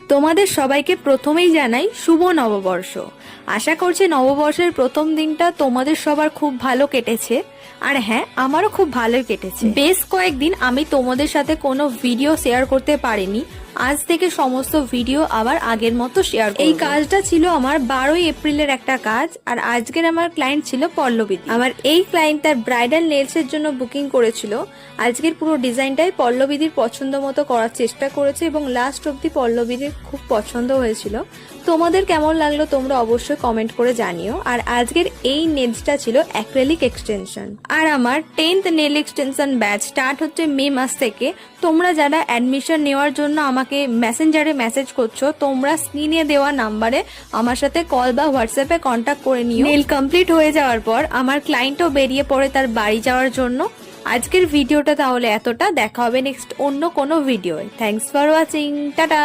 তোমাদের সবাইকে প্রথমেই জানাই শুভ নববর্ষ। আশা করছি নববর্ষের প্রথম দিনটা তোমাদের সবার খুব ভালো কেটেছে, আর হ্যাঁ, আমারও খুব ভালোই কেটেছে। বেশ কয়েকদিন আমি তোমাদের সাথে কোনো ভিডিও শেয়ার করতে পারিনি। আজ থেকে সমস্ত ভিডিও আবার আগের মতো শেয়ার করব। এই কাজটা ছিল আমার 12ই এপ্রিলের একটা কাজ, আর আজকের আমার ক্লায়েন্ট ছিল পল্লবী। আমার এই ক্লায়েন্ট তার ব্রাইডাল নেলস এর জন্য বুকিং করেছিল। আজকের পুরো ডিজাইনটাই পল্লবীদের পছন্দ মতো করার চেষ্টা করেছে এবং লাস্ট অব্দি পল্লবীদের খুব পছন্দ হয়েছিল। তোমাদের কেমন লাগলো তোমরা অবশ্যই কমেন্ট করে জানিও। আর আজকের এই নেলসটা ছিল অ্যাক্রিলিক এক্সটেনশন। আর আমার 10th nail extension batch start হচ্ছে মে মাস থেকে। তোমরা যারা অ্যাডমিশন নেওয়ার জন্য আমাকে মেসেঞ্জারে মেসেজ করছো, তোমরা স্ক্রিনে দেওয়া নাম্বারে আমার সাথে কল বা হোয়াটসঅ্যাপে কন্ট্যাক্ট করে নিও। নেল কমপ্লিট হয়ে যাওয়ার পর আমার ক্লায়েন্টও বেরিয়ে পড়ে তার বাড়ি যাওয়ার জন্য। আজকের ভিডিওটা তাহলে এতটা, দেখা হবে নেক্সট অন্য কোনো ভিডিওয়। Thanks for watching, tata.